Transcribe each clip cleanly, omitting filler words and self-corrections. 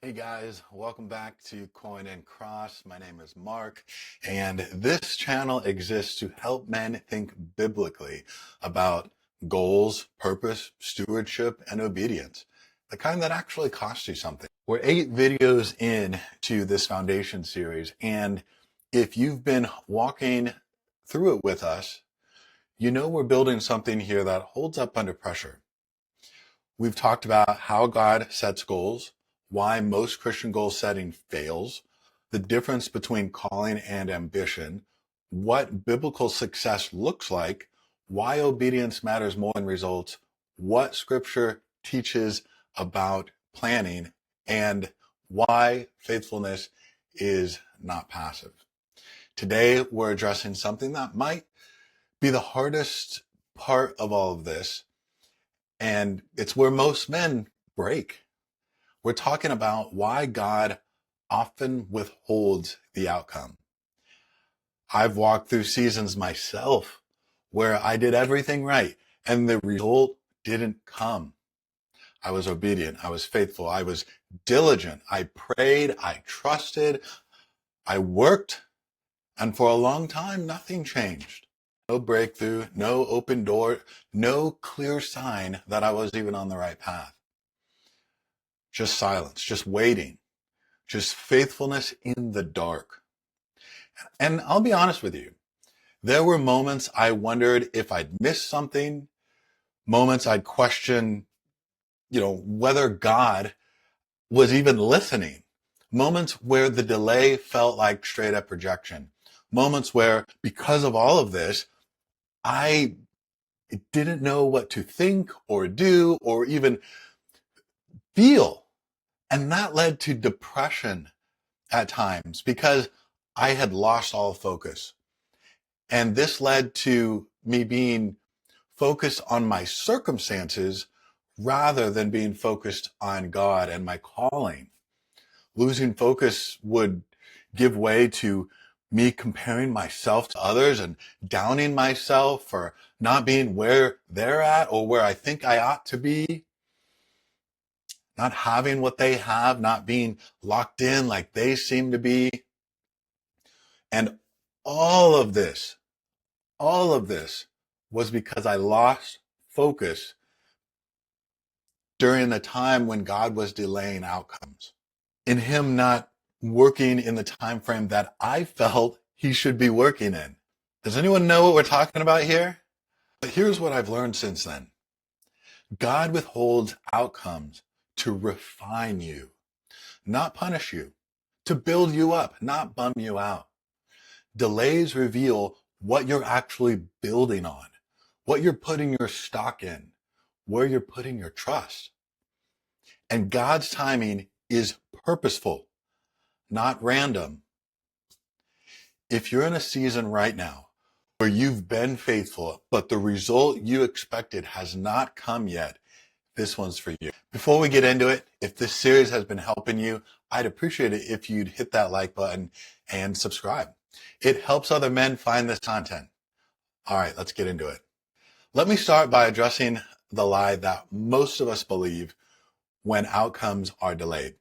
Hey guys, welcome back to Coin and Cross. My name is Mark, and this channel exists to help men think biblically about goals, purpose, stewardship, and obedience, the kind that actually costs you something. We're 8 videos in to this foundation series, and if you've been walking through it with us, you know we're building something here that holds up under pressure. We've talked about how God sets goals, why most Christian goal setting fails, the difference between calling and ambition, what biblical success looks like, why obedience matters more than results, what scripture teaches about planning, and why faithfulness is not passive. Today, we're addressing something that might be the hardest part of all of this, and it's where most men break. We're talking about why God often withholds the outcome. I've walked through seasons myself where I did everything right and the result didn't come. I was obedient. I was faithful. I was diligent. I prayed. I trusted. I worked. And for a long time, nothing changed. No breakthrough, no open door, no clear sign that I was even on the right path. Just silence, just waiting, just faithfulness in the dark. And I'll be honest with you, there were moments I wondered if I'd missed something, moments I'd question, whether God was even listening, moments where the delay felt like straight up rejection, moments where, because of all of this, I didn't know what to think or do or even feel. And that led to depression at times because I had lost all focus. And this led to me being focused on my circumstances rather than being focused on God and my calling. Losing focus would give way to me comparing myself to others and downing myself for not being where they're at or where I think I ought to be. Not having what they have, not being locked in like they seem to be. And all of this was because I lost focus during the time when God was delaying outcomes. In him not working in the time frame that I felt he should be working in. Does anyone know what we're talking about here? But here's what I've learned since then. God withholds outcomes to refine you, not punish you, to build you up, not bum you out. Delays reveal what you're actually building on, what you're putting your stock in, where you're putting your trust. And God's timing is purposeful, not random. If you're in a season right now where you've been faithful, but the result you expected has not come yet, this one's for you. Before we get into it, if this series has been helping you, I'd appreciate it if you'd hit that like button and subscribe. It helps other men find this content. All right, let's get into it. Let me start by addressing the lie that most of us believe when outcomes are delayed.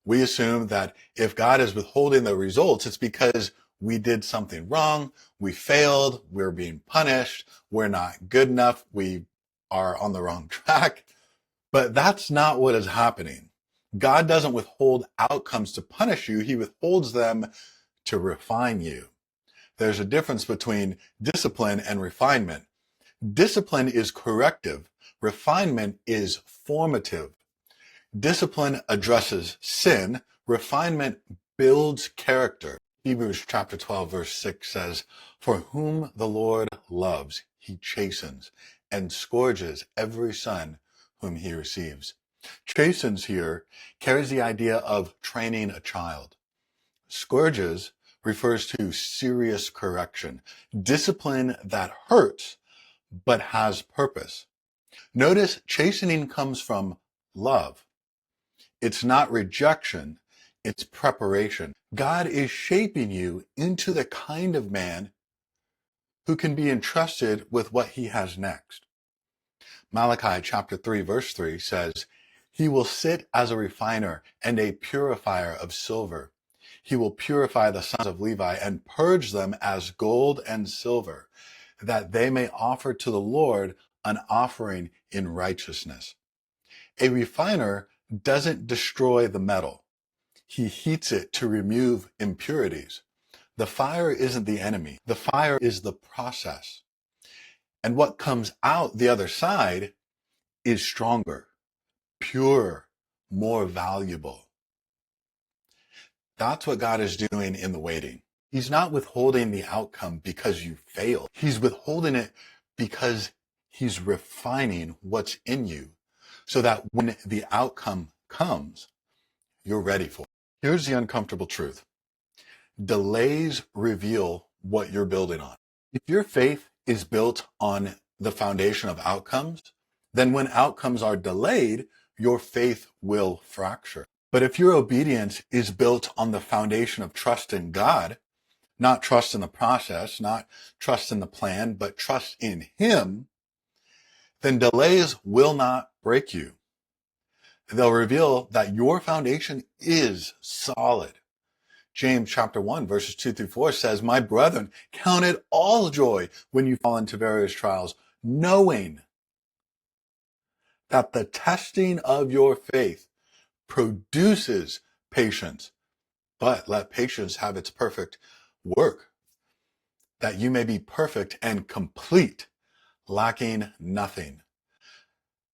We assume that if God is withholding the results, it's because we did something wrong, we failed, we're being punished, we're not good enough, we are on the wrong track. But that's not what is happening. God doesn't withhold outcomes to punish you. He withholds them to refine you. There's a difference between discipline and refinement. Discipline is corrective. Refinement is formative. Discipline addresses sin. Refinement builds character. Hebrews chapter 12 verse 6 says, "For whom the Lord loves, he chastens and scourges every son whom he receives." Chastens here carries the idea of training a child. Scourges refers to serious correction, discipline that hurts but has purpose. Notice chastening comes from love. It's not rejection, it's preparation. God is shaping you into the kind of man who can be entrusted with what he has next. Malachi chapter 3 verse 3 says, He will sit as a refiner and a purifier of silver. He will purify the sons of Levi and purge them as gold and silver, that they may offer to the Lord an offering in righteousness. A refiner doesn't destroy the metal. He heats it to remove impurities. The fire isn't the enemy. The fire is the process. And what comes out the other side is stronger, purer, more valuable. That's what God is doing in the waiting. He's not withholding the outcome because you failed. He's withholding it because he's refining what's in you so that when the outcome comes, you're ready for it. Here's the uncomfortable truth. Delays reveal what you're building on. If your faith is built on the foundation of outcomes, then when outcomes are delayed, your faith will fracture. But if your obedience is built on the foundation of trust in God, not trust in the process, not trust in the plan, but trust in Him, then delays will not break you. They'll reveal that your foundation is solid. James chapter 1, verses 2 through 4 says, "My brethren, count it all joy when you fall into various trials, knowing that the testing of your faith produces patience. But let patience have its perfect work, that you may be perfect and complete, lacking nothing."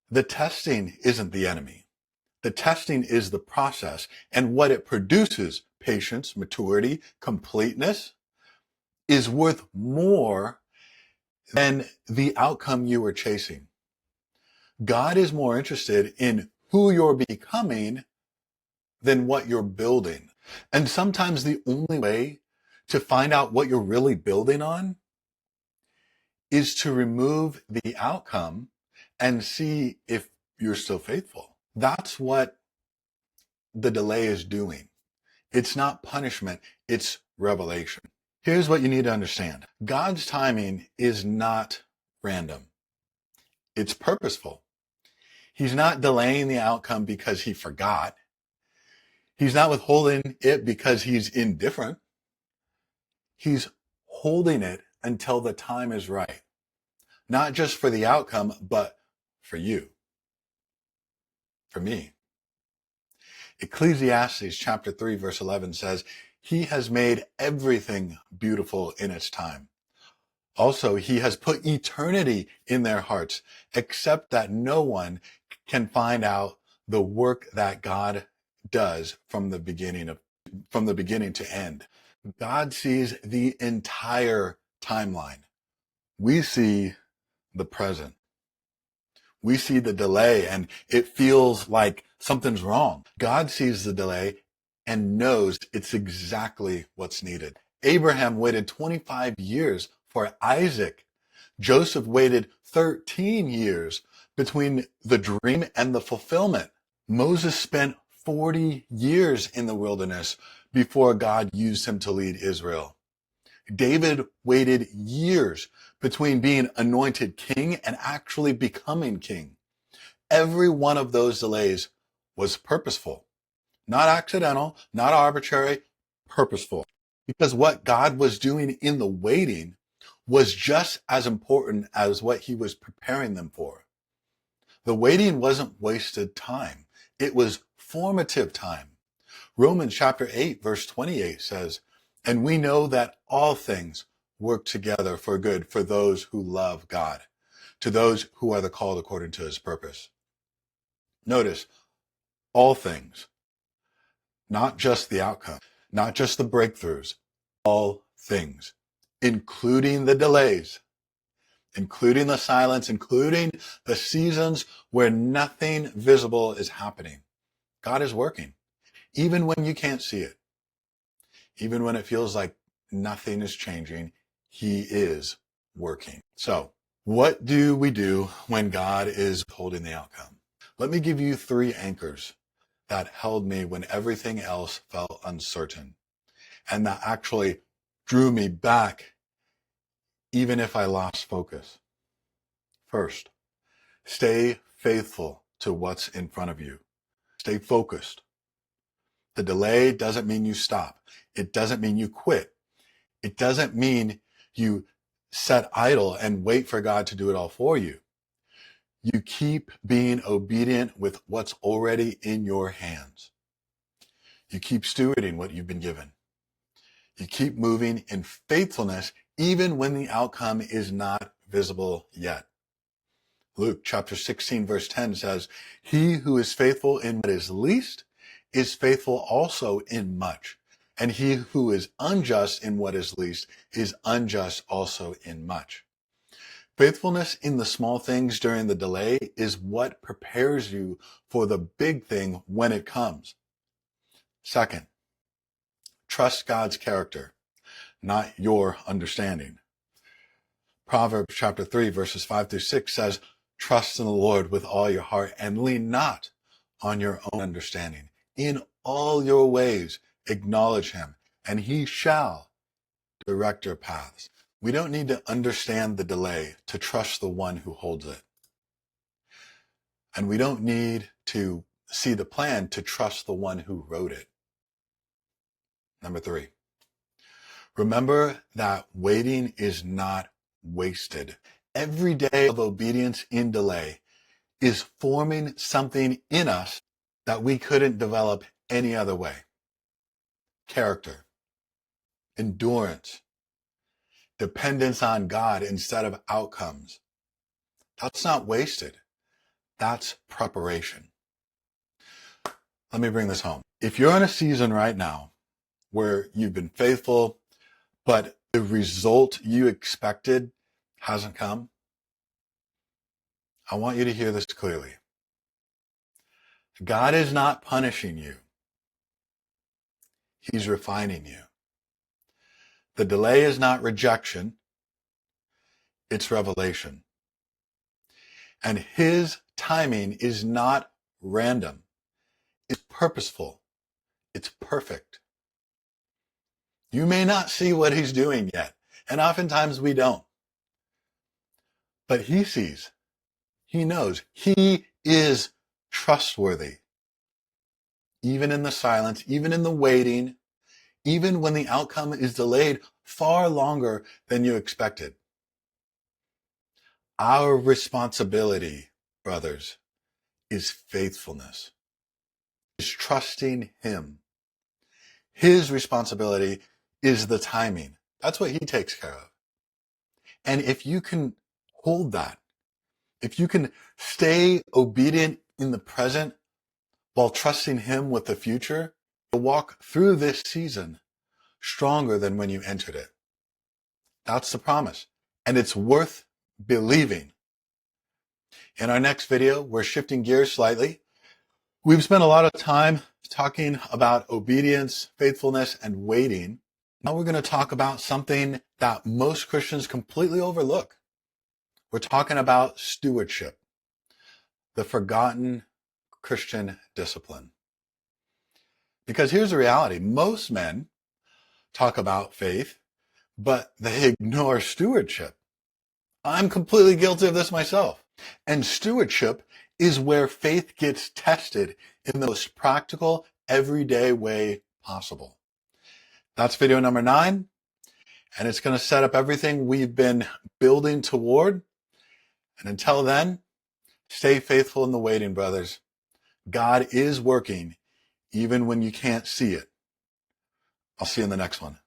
The testing isn't the enemy. The testing is the process, and what it produces, patience, maturity, completeness, is worth more than the outcome you were chasing. God is more interested in who you're becoming than what you're building. And sometimes the only way to find out what you're really building on is to remove the outcome and see if you're still faithful. That's what the delay is doing. It's not punishment, it's revelation. Here's what you need to understand. God's timing is not random. It's purposeful. He's not delaying the outcome because he forgot. He's not withholding it because he's indifferent. He's holding it until the time is right. Not just for the outcome, but for you, for me. Ecclesiastes chapter 3, verse 11 says, "He has made everything beautiful in its time. Also, he has put eternity in their hearts, except that no one can find out the work that God does from the beginning to end." God sees the entire timeline. We see the present. We see the delay and it feels like something's wrong. God sees the delay and knows it's exactly what's needed. Abraham waited 25 years for Isaac. Joseph waited 13 years between the dream and the fulfillment. Moses spent 40 years in the wilderness before God used him to lead Israel. David waited years between being anointed king and actually becoming king. Every one of those delays was purposeful, not accidental, not arbitrary, purposeful. Because what God was doing in the waiting was just as important as what he was preparing them for. The waiting wasn't wasted time. It was formative time. Romans chapter 8, verse 28 says, "And we know that all things work together for good for those who love God, to those who are the called according to his purpose." Notice, all things, not just the outcome, not just the breakthroughs, all things, including the delays, including the silence, including the seasons where nothing visible is happening. God is working, even when you can't see it. Even when it feels like nothing is changing, he is working. So, what do we do when God is holding the outcome? Let me give you 3 anchors that held me when everything else felt uncertain and that actually drew me back even if I lost focus. First, stay faithful to what's in front of you. Stay focused. The delay doesn't mean you stop. It doesn't mean you quit. It doesn't mean you sit idle and wait for God to do it all for you. You keep being obedient with what's already in your hands. You keep stewarding what you've been given. You keep moving in faithfulness even when the outcome is not visible yet. Luke chapter 16 verse 10 says, "He who is faithful in what is least is faithful also in much. And he who is unjust in what is least is unjust also in much." Faithfulness in the small things during the delay is what prepares you for the big thing when it comes. Second, trust God's character, not your understanding. Proverbs chapter 3 verses 5 through 6 says, "Trust in the Lord with all your heart and lean not on your own understanding. In all your ways acknowledge him, and he shall direct your paths." We don't need to understand the delay to trust the one who holds it. And we don't need to see the plan to trust the one who wrote it. Number 3, remember that waiting is not wasted. Every day of obedience in delay is forming something in us that we couldn't develop any other way. Character, endurance, dependence on God instead of outcomes. That's not wasted. That's preparation. Let me bring this home. If you're in a season right now where you've been faithful, but the result you expected hasn't come, I want you to hear this clearly. God is not punishing you. He's refining you. The delay is not rejection. It's revelation. And his timing is not random. It's purposeful. It's perfect. You may not see what he's doing yet, and oftentimes we don't. But he sees. He knows. He is trustworthy. Even in the silence, even in the waiting, even when the outcome is delayed far longer than you expected. Our responsibility, brothers, is faithfulness, is trusting him. His responsibility is the timing. That's what he takes care of. And if you can hold that, if you can stay obedient in the present while trusting him with the future, you'll walk through this season stronger than when you entered it. That's the promise. And it's worth believing. In our next video, we're shifting gears slightly. We've spent a lot of time talking about obedience, faithfulness, and waiting. Now we're going to talk about something that most Christians completely overlook. We're talking about stewardship, the forgotten Christian discipline. Because here's the reality. Most men talk about faith, but they ignore stewardship. I'm completely guilty of this myself. And stewardship is where faith gets tested in the most practical, everyday way possible. That's video number 9, and it's going to set up everything we've been building toward. And until then, stay faithful in the waiting, brothers. God is working even when you can't see it. I'll see you in the next one.